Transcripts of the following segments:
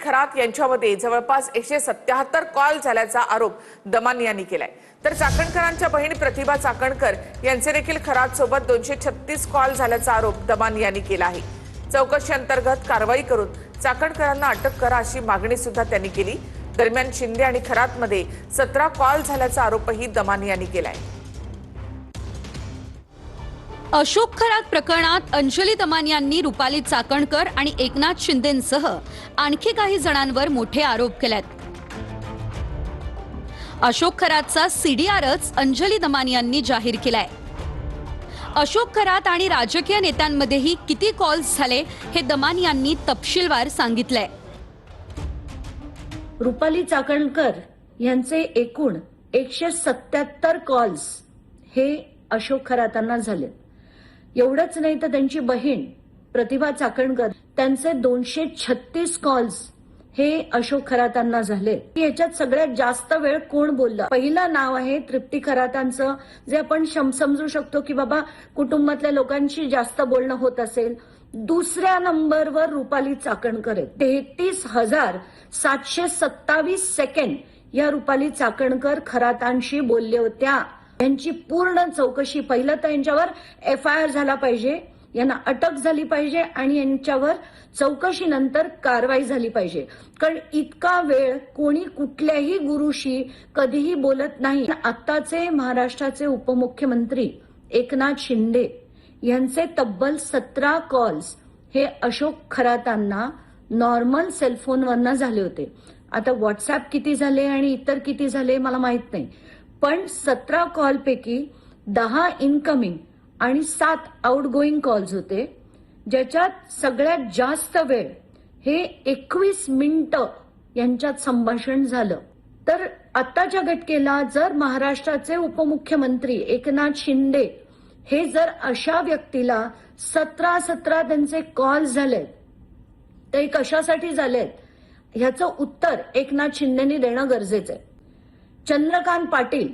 खरात यांच्यामध्ये जवळपास 177 कॉल झाल्याचा आरोप दमानी यांनी केलाय। तर चाकणकरांच्या बहीण प्रतिभा चाकणकर यांचे देखील खरात सोबत 236 कॉल झाल्याचा आरोप दमानी यांनी केला आहे। चौकशी अंतर्गत कारवाई करून चाकणकरांना अटक करा अशी मागणी सुद्धा त्यांनी केली। दरम्यान शिंदे आणि खरातमध्ये 17 कॉल झाल्याचा आरोपही दमानी यांनी केलाय। अशोक खरात प्रकरणात अंजली दमानी यांनी रुपाली चाकणकर आणि एकनाथ शिंदेंसह आणखी काही जणांवर मोठे आरोप केलेत। अशोक खरातचा सीडीआरच अंजली दमानी यांनी जाहीर केलाय। अशोक खरात आणि राजकीय नेत्यांमध्येही किती कॉल्स झाले हे दमानी यांनी तपशीलवार सांगितलंय। रुपाली चाकणकर यांचे एकूण 177 कॉल्स हे अशोक खरातांना झाले। एवढंच नाही तर त्यांची बहीण प्रतिभा चाकणकर त्यांचे 236 कॉल्स हे अशोक खरातांना झाले। याच्यात सगळ्यात जास्त वेळ कोण बोललं? पहिलं नाव आहे तृप्ती खरातांचं, जे आपण समजू शकतो की बाबा कुटुंबातल्या लोकांशी जास्त बोलणं होत असेल। दुसऱ्या नंबरवर रुपाली चाकणकर आहे। 33,727 सेकंड या रुपाली चाकणकर खरातांशी बोलले होत्या। यांची पूर्ण चौकशी, पहिलं तर यांच्यावर FIR झाला पाहिजे, यांना अटक झाली पाहिजे आणि यांच्यावर चौकशीनंतर कारवाई झाली पाहिजे। कारण इतका वेळ कोणी कुठल्याही गुरुशी कधीही बोलत नाही। आताचे महाराष्ट्राचे उपमुख्यमंत्री एकनाथ शिंदे यांचे तब्बल 17 कॉल्स हे अशोक खरातांना नॉर्मल सेलफोनवरनं झाले होते। आता व्हॉट्सअप किती झाले आणि इतर किती झाले मला माहित नाही, पण 17 कॉल पैकी 10 इनकमिंग आणि 7 आउटगोईंग कॉल्स होते, ज्याच्यात सगळ्यात जास्त वेळ हे 21 मिनिटं यांच्यात संभाषण झालं। तर आताच्या घटनेला जर महाराष्ट्राचे उपमुख्यमंत्री एकनाथ शिंदे हे जर अशा व्यक्तीला 17 त्यांचे कॉल झालेत तर हे कशासाठी झालेत ह्याचं उत्तर एकनाथ शिंदेनी देणं गरजेचं आहे। चंद्रकांत पाटील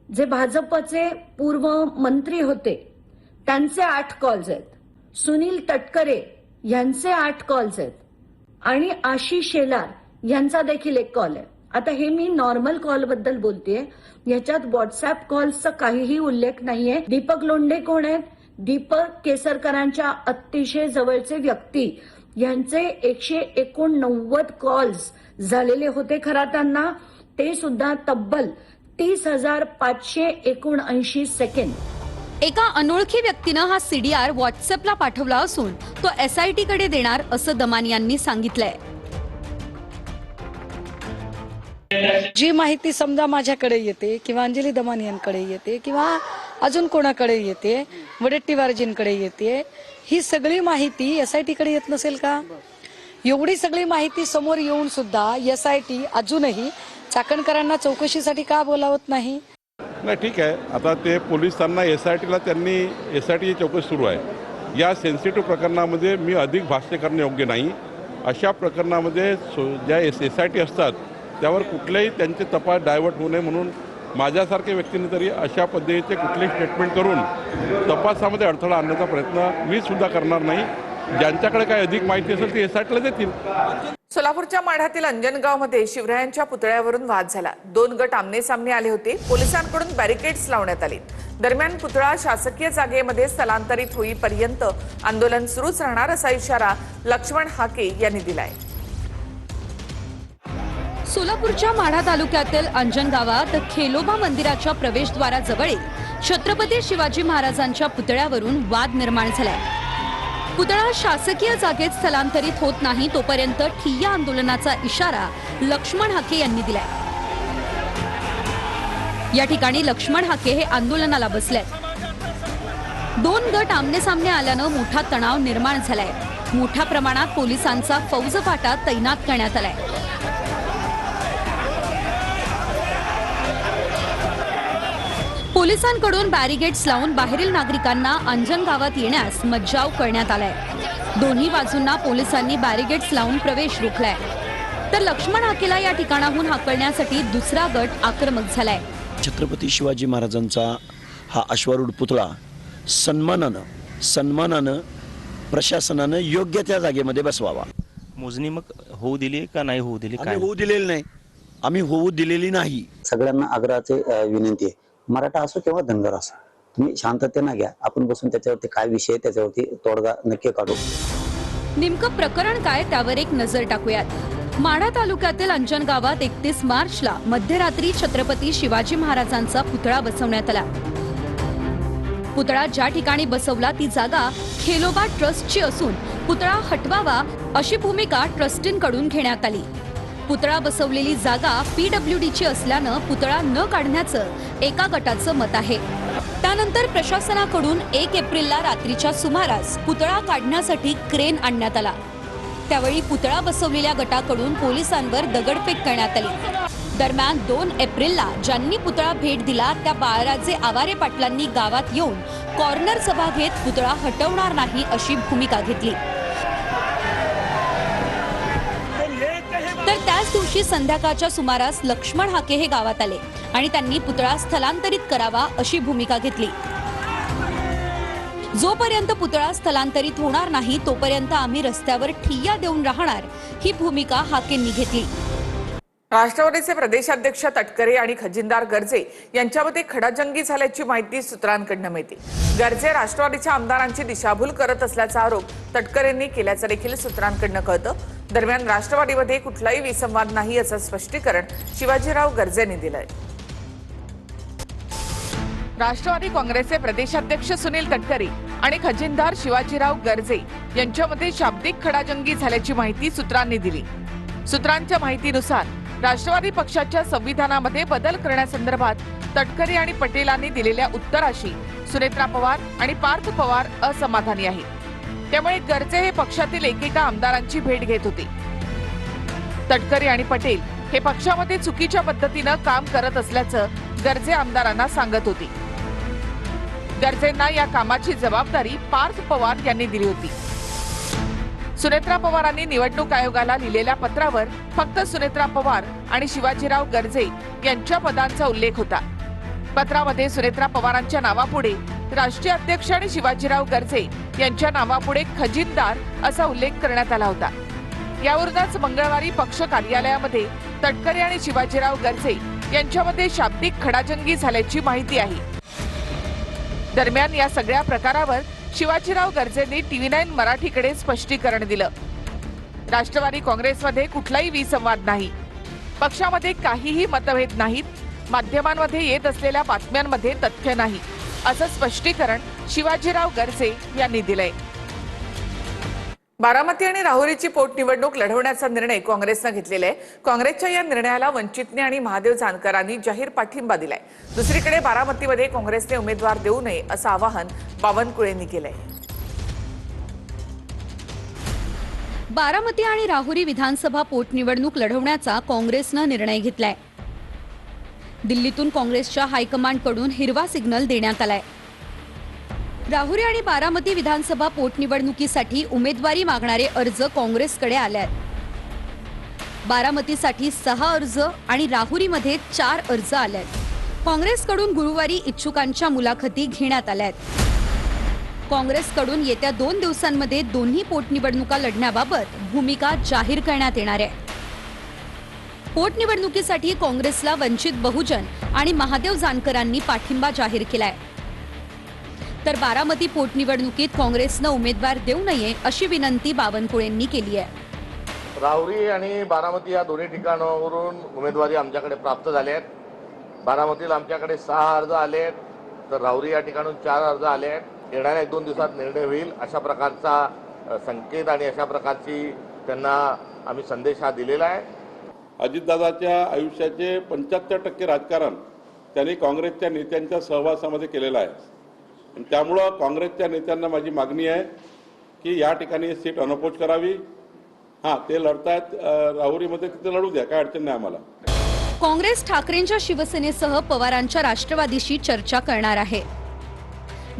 जे भाजपचे पूर्व मंत्री होते त्यांचे 8 कॉल्स आहेत। सुनील तटकरे यांचे 8 कॉल्स आहेत आणि आशिष शेलार यांचा देखील 1 कॉल आहे। आता हे मी नॉर्मल कॉल बद्दल बोलतेय, याच्यात व्हॉट्सअप कॉल्सचा काहीही उल्लेख नाहीये। दीपक लोंढे कोण आहेत? दीपक केसरकरांच्या अतिशय जवळचे व्यक्ती, यांचे 189 कॉल्स झालेले होते खरातांना, ते सुद्धा तब्बल 30,579 सेकंड। एका अनोळखी व्यक्तीनं हा सीडीआर व्हॉट्सअपला पाठवला असून तो SIT कडे देणार असं दमानी यांनी सांगितलंय। जी माहिती समजा माझ्याकडे येते किंवा अंजली दमानी यांकडे येते किंवा अजून कोणाकडे येते, वडेट्टीवारजींकडे येते, ही सगळी माहिती SIT कडे येत नसेल का? एवढी सगळी माहिती समोर येऊन सुद्धा SIT अजूनही चाकणकरांना चौकशीसाठी का बोलावत नाही? नाही, ठीक आहे, आता ते पोलिसांना SITला त्यांनी SITची चौकशी सुरू आहे। या सेन्सिटिव्ह प्रकरणामध्ये मी अधिक भाष्य करणे योग्य नाही। अशा प्रकरणामध्ये ज्या SIT असतात त्यावर कुठलेही त्यांचे तपास डायव्हर्ट होऊ नये म्हणून माझ्यासारख्या व्यक्तीने तरी अशा पद्धतीचे कुठलेही स्टेटमेंट करून तपासामध्ये अडथळा आणण्याचा प्रयत्न मी सुद्धा करणार नाही। ज्यांच्याकडे काही अधिक माहिती असेल ते SITला देतील। सोलापूरच्या माढ्यातील अंजनगावमध्ये शिवरायांच्या पुतळ्यावरून वाद झाला। 2 गट आमने सामने आले होते। पोलिसांकडून बॅरिकेड्स लावण्यात आले। दरम्यान पुतळा शासकीय जागेमध्ये स्थलांतरित होईपर्यंत आंदोलन सुरूच राहणार असा इशारा लक्ष्मण हाके यांनी दिलाय। सोलापूरच्या माढा तालुक्यातील अंजन गावात खेलोबा मंदिराच्या प्रवेशद्वाराजवळील छत्रपती शिवाजी महाराजांच्या पुतळ्यावरून वाद निर्माण झालाय। पुतळा शासकीय जागेत स्थलांतरित होत नाही तोपर्यंत ठिय्या आंदोलनाचा इशारा लक्ष्मण हाके यांनी दिलाय। या ठिकाणी लक्ष्मण हाके हे आंदोलनाला बसलेत। 2 गट आमने सामने आल्यानं मोठा तणाव निर्माण झालाय। मोठ्या प्रमाणात पोलिसांचा फौजफाटा तैनात करण्यात आलाय। पोलिसांकडून बॅरिगेड्स लावून बाहेरील नागरिकांना अंजन गावात येण्यास मज्जाव करण्यात आलाय। दोन्ही बाजूंना पोलिसांनी बॅरिगेड्स लावून प्रवेश रोखलाय। तर लक्ष्मण हाकेला या ठिकाणाहून हाकलण्यासाठी दुसरा गट आक्रमक झालाय। छत्रपती शिवाजी महाराजांचा हा अश्वारूढ पुतळा सन्मानानं प्रशासनानं योग्य त्या जागेमध्ये बसवावा। मोजणी मग होऊ दिली का नाही होऊ दिली आम्ही काय? होऊ दिलेली नाही, आम्ही होऊ दिलेली नाही. सगळ्यांना आग्रहाचे विनंती आहे, मराठा असो किंवा धनगर असो, तुम्ही शांततेनं घ्या. आपण बसून त्याच्यावरती काय विषय आहे त्याच्यावरती तोडगा नक्की काढू. नेमकं प्रकरण काय त्यावर एक नजर टाकूयात. माढा तालुक्यातील अंजन गावात 31 मार्चला मध्यरात्री छत्रपती शिवाजी महाराजांचा पुतळा बसवण्यात आला. पुतळा ज्या ठिकाणी बसवला ती जागा खेलोबा ट्रस्टची असून पुतळा हटवावा अशी भूमिका ट्रस्टींकडून घेण्यात आली. पुतळा बसवलेली जागा PWDची असल्यानं पुतळा न काढण्याचं एका गटाचं मत आहे. त्यानंतर प्रशासनाकडून 1 एप्रिलला रात्रीच्या सुमारास पुतळा काढण्यासाठी क्रेन आणण्यात आला. त्यावेळी पुतळा बसवलेल्या गटाकडून पोलिसांवर दगडफेक करण्यात आली. दरम्यान 2 एप्रिलला ज्यांनी पुतळा भेट दिला त्या बाळराजे आवारे पाटलांनी गावात येऊन कॉर्नर सभा घेत पुतळा हटवणार नाही अशी भूमिका घेतली. तर त्याच दिवशी संध्याकाळच्या सुमारास लक्ष्मण हाके हे गावात आले आणि त्यांनी पुतळा स्थलांतरित करावा अशी भूमिका घेतली. जोपर्यंत पुतळा स्थलांतरित होणार नाही तोपर्यंत आम्ही रस्त्यावर ठिय्या देऊन राहणार ही भूमिका हाकेंनी घेतली. राष्ट्रवादीचे प्रदेशाध्यक्ष तटकरे आणि खजिनदार गर्जे यांच्यामध्ये खडाजंगी झाल्याची माहिती सूत्रांकडून मिळते. गर्जे राष्ट्रवादीच्या आमदारांची दिशाभूल करत असल्याचा आरोप तटकरेंनी केल्याचं देखील सूत्रांकडून कळतं. दरम्यान राष्ट्रवादीमध्ये कुठलाही विसंवाद नाही असं स्पष्टीकरण शिवाजीराव गर्जेंनी दिलंय. राष्ट्रवादी काँग्रेसचे प्रदेशाध्यक्ष सुनील तटकरे आणि खजिनदार शिवाजीराव गर्जे यांच्यामध्ये शाब्दिक खडाजंगी झाल्याची माहिती सूत्रांनी दिली. सूत्रांच्या माहितीनुसार राष्ट्रवादी पक्षाच्या संविधानामध्ये बदल करण्यासंदर्भात तटकरे आणि पटेलांनी दिलेल्या उत्तराशी सुनेत्रा पवार आणि पार्थ पवार असमाधानी आहेत. त्यामुळे गर्जे हे पक्षातील एकेका आमदारांची भेट घेत होते. तटकरे आणि पटेल हे पक्षामध्ये चुकीच्या पद्धतीनं काम करत असल्याचं गर्जे आमदारांना सांगत होते. गर्जेंना या कामाची जबाबदारी पार्थ पवार यांनी दिली होती. सुनेत्रा पवारांनी निवडणूक आयोगाला लिहिलेल्या पत्रावर फक्त सुनेत्रा पवार आणि शिवाजीराव गर्जे यांच्या पदांचा उल्लेख होता. पत्रामध्ये सुनेत्रा पवारांच्या नावापुढे राष्ट्रीय अध्यक्ष आणि शिवाजीराव गर्जे यांच्या नावापुढे खजिनदार असा उल्लेख करण्यात आला होता. यावरूनच मंगळवारी पक्ष कार्यालयामध्ये तटकरे आणि शिवाजीराव गर्जे यांच्यामध्ये शाब्दिक खडाजंगी झाल्याची माहिती आहे. दरम्यान या सगळ्या प्रकारावर शिवाजीराव गर्जेंनी TV9 मराठीकडे स्पष्टीकरण दिलं. राष्ट्रवादी काँग्रेसमध्ये कुठलाही विसंवाद नाही, पक्षामध्ये काहीही मतभेद नाहीत, माध्यमांमध्ये येत असलेल्या बातम्यांमध्ये तथ्य नाही असं स्पष्टीकरण शिवाजीराव गर्जे यांनी दिलंय. बारामती आणि राहुरीची पोटनिवडणूक लढवण्याचा निर्णय काँग्रेसनं घेतलेला आहे. काँग्रेसच्या या निर्णयाला वंचितने आणि महादेव जानकरांनी जाहीर पाठिंबा दिलाय. दुसरीकडे बारामतीमध्ये काँग्रेसने उमेदवार देऊ नये असं आवाहन बावनकुळेंनी केलंय. बारामती आणि राहुरी विधानसभा पोटनिवडणूक लढवण्याचा काँग्रेसनं निर्णय घेतलाय. दिल्लीतून काँग्रेसच्या हायकमांडकडून हिरवा सिग्नल देण्यात आलाय. राहुरी आणि बारामती विधानसभा पोटनिवडणुकीसाठी उमेदवारी मागणारे अर्ज काँग्रेसकडे आले आहेत. बारामतीसाठी 6 अर्ज आणि राहुरीमध्ये 4 अर्ज आले आहेत. काँग्रेसकडून गुरुवारी इच्छुकांच्या मुलाखती घेण्यात आल्या आहेत. काँग्रेसकडून येत्या 2 दिवसांमध्ये दोन्ही पोटनिवडणुका लढण्याबाबत भूमिका जाहीर करण्यात येणार आहे. पोटनिवडणुकीसाठी काँग्रेसला वंचित बहुजन आणि महादेव जानकरांनी पाठिंबा जाहीर केलाय. तर बारामती पोटनिवडणुकीत काँग्रेसनं उमेदवार देऊ नये अशी विनंती बावनकुळेंनी केली आहे. राहुरी आणि बारामती या दोन्ही ठिकाणावरून उमेदवारी आमच्याकडे प्राप्त झाले आहेत. बारामतीला आमच्याकडे 6 अर्ज आले आहेत, तर राहुरी या ठिकाणून 4 अर्ज आले आहेत. येणाऱ्या 1-2 दिवसात निर्णय होईल अशा प्रकारचा संकेत आणि अशा प्रकारची त्यांना आम्ही संदेश हा दिलेला आहे. अजितदादाच्या आयुष्याचे 75% राजकारण त्यांनी काँग्रेसच्या नेत्यांच्या सहवासामध्ये केलेलं आहे. आणि त्यामुळं काँग्रेसच्या नेत्यांना माझी मागणी आहे की या ठिकाणी सीट अनपोज करावी. हां, ते लढतायत राहुरीमध्ये, तिथे लढू द्या, काय अडचण नाही आम्हाला. काँग्रेस ठाकरेंच्या शिवसेनेसह पवारांच्या राष्ट्रवादीशी चर्चा करणार आहे.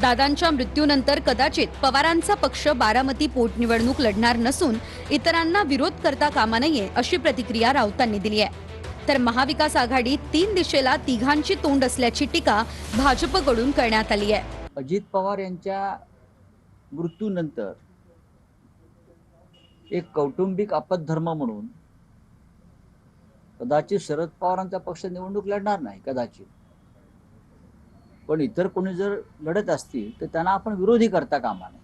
दादांच्या मृत्यूनंतर कदाचित पवारांचा पक्ष बारामती पोटनिवडणूक लढणार नसून इतरांना विरोध करता कामा नये अशी प्रतिक्रिया राऊतांनी दिली आहे. तर महाविकास आघाडी 3 दिशेला तिघांची तोंड असल्याची टीका भाजपकडून करण्यात आली आहे. अजित पवार यांच्या मृत्यूनंतर एक कौटुंबिक आपतधर्म म्हणून कदाचित शरद पवारांचा पक्ष निवडणूक लढणार नाही कदाचित, पण इतर कोणी जर लढत असतील तर त्यांना आपण विरोधी करता कामा नये.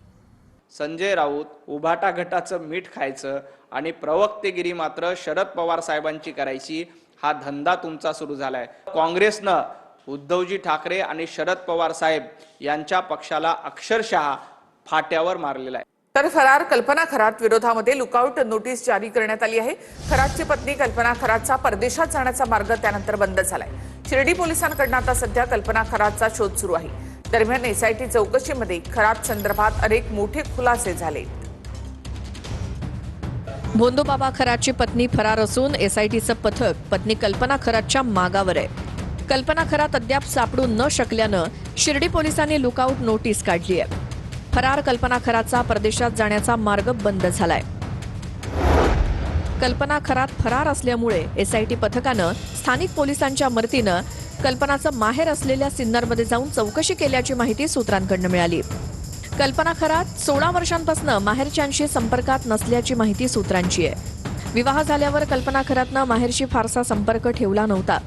संजय राऊत उभाटा गटाचं मीठ खायचं आणि प्रवक्तेगिरी मात्र शरद पवार साहेबांची करायची, हा धंदा तुमचा सुरू झालाय. काँग्रेसनं उद्धवजी ठाकरे आणि शरद पवार साहेब यांच्या पक्षाला अक्षरशः फाट्यावर मारलेला आहे. तर फरार कल्पना खरात विरोधामध्ये लुकआउट नोटीस जारी करण्यात आली आहे. खरातची पत्नी कल्पना खरातचा परदेशात जाण्याचा मार्ग त्यानंतर बंद झालाय. शिर्डी पोलिसांकडून आता सध्या कल्पना खरातचा शोध सुरू आहे. दरम्यान एसआयटी चौकशीमध्ये खरात संदर्भात अनेक मोठे खुलासे झाले. भोंदूबाबा खरातची पत्नी फरार असून एसआयटीचं पथक पत्नी कल्पना खरातच्या मागावर आहे. कल्पना खरात अद्याप सापडू न शकल्यानं शिर्डी पोलिसांनी लुकआउट नोटीस काढली आहे. फरार कल्पना खरातचा परदेशात जाण्याचा मार्ग बंद झालाय. कल्पना खरात फरार असल्यामुळे एसआयटी पथकानं स्थानिक पोलिसांच्या मदतीनं कल्पनाचं माहेर असलेल्या सिन्नरमध्ये जाऊन चौकशी केल्याची माहिती सूत्रांकडून मिळाली. कल्पना खरात 16 वर्षांपासून माहेरच्यांशी संपर्कात नसल्याची माहिती सूत्रांची आहे. विवाह झाल्यावर कल्पना खरातनं माहेरशी फारसा संपर्क ठेवला नव्हता.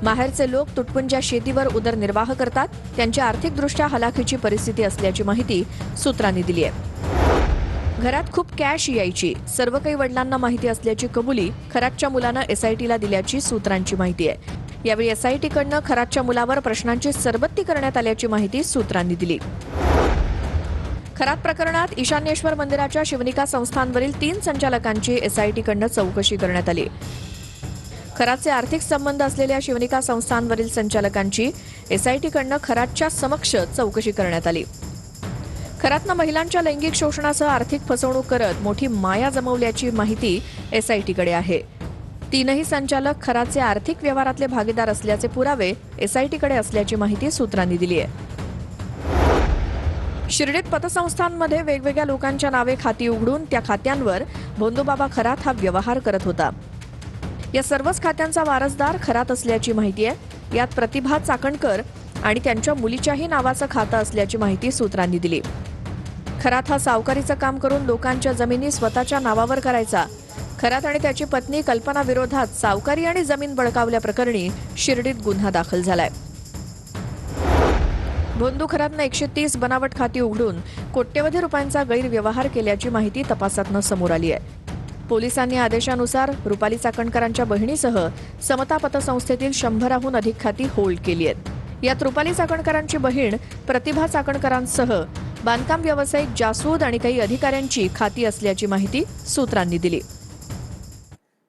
माहेरचे लोक तुटपुंज्या शेतीवर उदरनिर्वाह करतात. त्यांची आर्थिकदृष्ट्या हलाखीची परिस्थिती असल्याची माहिती सूत्रांनी दिली आहे. घरात खूप कॅश यायची, सर्व काही वडिलांना माहिती असल्याची कबुली खरातच्या मुलानं एसआयटीला दिल्याची सूत्रांची माहिती आहे. यावेळी एसआयटीकडनं खरातच्या मुलावर प्रश्नांची सरबत्ती करण्यात आल्याची माहिती सूत्रांनी दिली. खरात प्रकरणात ईशान्येश्वर मंदिराच्या शिवनिका संस्थांवरील 3 संचालकांची एसआयटीकडनं चौकशी करण्यात आली. खरातचे आर्थिक संबंध असलेल्या शिवनिका संस्थांवरील संचालकांची एसआयटीकडनं खरातच्या समक्ष चौकशी करण्यात आली. खरातनं महिलांच्या लैंगिक शोषणासह आर्थिक फसवणूक करत मोठी माया जमवल्याची माहिती एसआयटीकडे आहे. 3ही संचालक खरातचे आर्थिक व्यवहारातले भागीदार असल्याचे पुरावे एसआयटीकडे असल्याची माहिती सूत्रांनी दिली आहे. शिर्डीत पतसंस्थांमध्ये वेगवेगळ्या लोकांच्या नावे खाती उघडून त्या खात्यांवर भोंदूबाबा खरात हा व्यवहार करत होता. या सर्वच खात्यांचा वारसदार खरात असल्याची माहिती आहे. यात प्रतिभा चाकणकर आणि त्यांच्या मुलीच्याही नावाचं खातं असल्याची माहिती सूत्रांनी दिली. खरात हा सावकारीचं काम करून लोकांच्या जमिनी स्वतःच्या नावावर करायचा. खरात आणि त्याची पत्नी कल्पना विरोधात सावकारी आणि जमीन बळकावल्याप्रकरणी शिर्डीत गुन्हा दाखल झालाय. भोंदू खरातनं 130 बनावट खाती उघडून कोट्यवधी रुपयांचा गैरव्यवहार केल्याची माहिती तपासातनं समोर आली आहे. पोलिसांनी आदेशानुसार रुपाली चाकणकरांच्या बहिणीसह समता पतसंस्थेतील 100हून अधिक खाती होल्ड केली आहेत. यात रुपाली चाकणकरांची बहीण प्रतिभा चाकणकरांसह बांधकाम व्यावसायिक जासूद आणि काही अधिकाऱ्यांची खाती असल्याची माहिती सूत्रांनी दिली.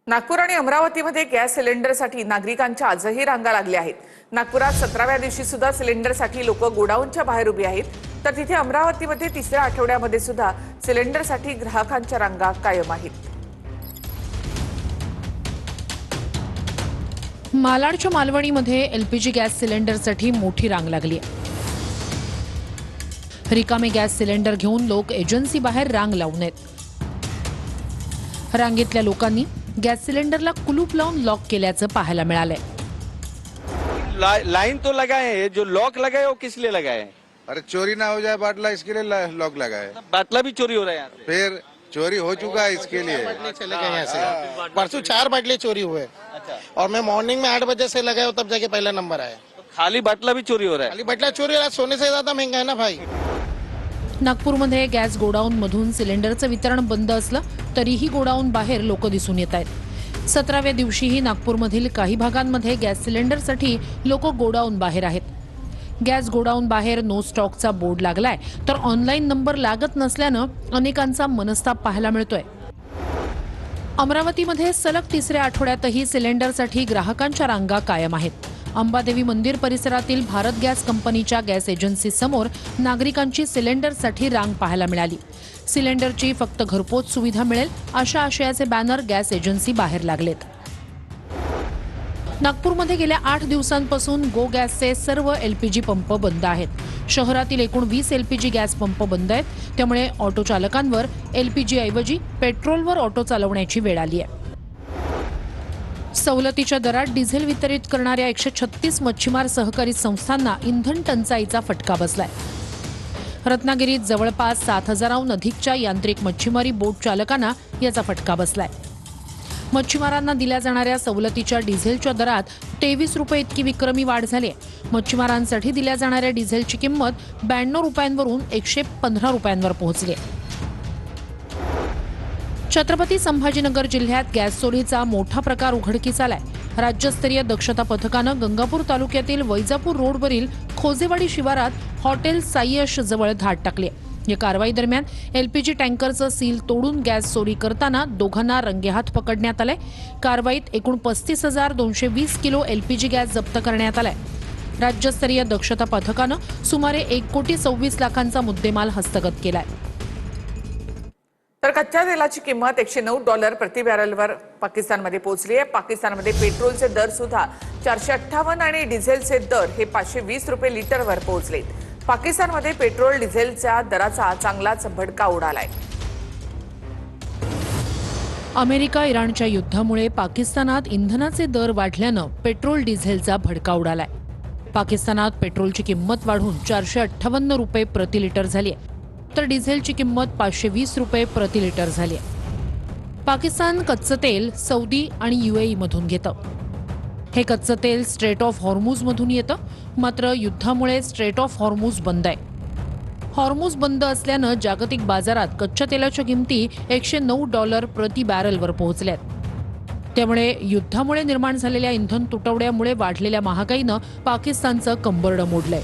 नागपूर आणि अमरावतीमध्ये गॅस सिलेंडरसाठी नागरिकांच्या आजही रांगा लागल्या आहेत. नागपुरात 17व्या दिवशी सुद्धा सिलेंडरसाठी लोक गोडाऊनच्या बाहेर उभी आहेत, तर तिथे अमरावतीमध्ये 3ऱ्या आठवड्यामध्ये सुद्धा सिलेंडरसाठी ग्राहकांच्या रांगा कायम आहेत. मालाडच्या मालवणीमध्ये एलपीजी गॅस सिलेंडरसाठी मोठी रांग लागली आहे. रिकामे गॅस सिलेंडर घेऊन लोक एजन्सी बाहेर रांग लावून आहेत. रांगेतल्या लोकांनी गॅस सिलेंडरला कुलूप लावून लॉक केल्याचं पाहायला मिळालंय. लाइन तो लगाए हैं, जो लॉक लगाए वो किस लिए लगाए हैं? अरे चोरी ना हो जाए बाटला, इसके लिए लॉक लगाए. बाटला भी चोरी हो रहा है यहाँ पे. फिर चोरी हो चुका है, इसके लिए चले गए यहाँ से. परसों 4 बाटले चोरी हुए. और मैं मॉर्निंग में 8 बजे से लगाया हूँ, तब जाके पहला नंबर आया. खाली बाटला भी चोरी हो रहा है. खाली बाटला चोरी हो रहा है. सोने से ज्यादा महंगा है ना भाई. नागपूरमध्ये गॅस गोडाऊन मधून सिलेंडरचं वितरण बंद असलं तरीही गोडाऊन बाहेर लोक दिसून येत आहेत. 17व्या दिवशीही नागपूरमधील काही भागांमध्ये गॅस सिलेंडरसाठी लोक गोडाऊन बाहेर आहेत. गॅस गोडाऊन बाहेर नो स्टॉकचा बोर्ड लागलाय, तर ऑनलाईन नंबर लागत नसल्यानं अनेकांचा मनस्ताप पाहायला मिळतोय. अमरावतीमध्ये सलग 3ऱ्या आठवड्यातही सिलेंडरसाठी ग्राहकांच्या रांगा कायम आहेत. अंबादेवी मंदिर परिसरातील भारत गॅस कंपनीच्या गॅस एजन्सी समोर नागरिकांची सिलेंडरसाठी रांग पाहायला मिळाली. सिलेंडरची फक्त घरपोच सुविधा मिळेल अशा आशयाचे बॅनर गॅस एजन्सी बाहेर लागलेत. नागपूरमध्ये गेल्या 8 दिवसांपासून गो गॅसचे सर्व एलपीजी पंप बंद आहेत. शहरातील एकूण 20 एलपीजी गॅस पंप बंद आहेत. त्यामुळे ऑटो चालकांवर एलपीजी ऐवजी पेट्रोलवर ऑटो चालवण्याची वेळ आली आहे. सवलतीच्या दरात डिझेल वितरित करणाऱ्या 136 मच्छीमार सहकारी संस्थांना इंधन टंचाईचा फटका बसलाय. रत्नागिरीत जवळपास 7,000हून अधिकच्या यांत्रिक मच्छीमारी बोट चालकांना याचा फटका बसलाय. मच्छीमारांना दिल्या जाणाऱ्या सवलतीच्या डिझेलच्या दरात 23 रुपये इतकी विक्रमी वाढ झाली आहे. मच्छीमारांसाठी दिल्या जाणाऱ्या डिझेलची किंमत 92 रुपयांवरून 115 रुपयांवर पोहोचली आहे. छत्रपती संभाजीनगर जिल्ह्यात गॅस चोरीचा मोठा प्रकार उघडकीस आलाय. राज्यस्तरीय दक्षता पथकानं गंगापूर तालुक्यातील वैजापूर रोडवरील खोजेवाडी शिवारात हॉटेल साईयश जवळ धाड टाकली. या कारवाई दरम्यान एलपीजी टँकरचं सील तोडून गॅस चोरी करताना दोघांना रंगेहात पकडण्यात आलंय. कारवाईत एकूण 35,220 किलो एलपीजी गॅस जप्त करण्यात आलाय. राज्यस्तरीय दक्षता पथकानं सुमारे 1,26 लाखांचा मुद्देमाल हस्तगत केलाय. तर कच्च्या तेलाची किंमत $109 प्रति बॅरलवर पाकिस्तानमध्ये पोहोचली आहे. पाकिस्तानमध्ये पेट्रोलचे दर सुद्धा 458 आणि डिझेलचे दर हे 520 रुपये लिटरवर पोहोचले. पाकिस्तानमध्ये पेट्रोल डिझेलच्या दराचा चांगलाच भडका उडालाय. अमेरिका इराणच्या युद्धामुळे पाकिस्तानात इंधनाचे दर वाढल्यानं पेट्रोल डिझेलचा भडका उडालाय. पाकिस्तानात पेट्रोलची किंमत वाढून 458 रुपये प्रति लिटर झाली आहे, तर डिझेलची किंमत 520 रुपये प्रति लिटर झाली आहे. पाकिस्तान कच्चं तेल सौदी आणि UAE मधून घेतं. हे कच्चं तेल स्ट्रेट ऑफ हॉर्मुझ मधून येतं, मात्र युद्धामुळे स्ट्रेट ऑफ हॉर्मुझ बंद आहे. हॉर्मुझ बंद असल्यानं जागतिक बाजारात कच्च्या तेलाच्या किमती $109 प्रति बॅरलवर पोहोचल्यात. त्यामुळे युद्धामुळे निर्माण झालेल्या इंधन तुटवड्यामुळे वाढलेल्या महागाईनं पाकिस्तानचं कंबरडं मोडलंय.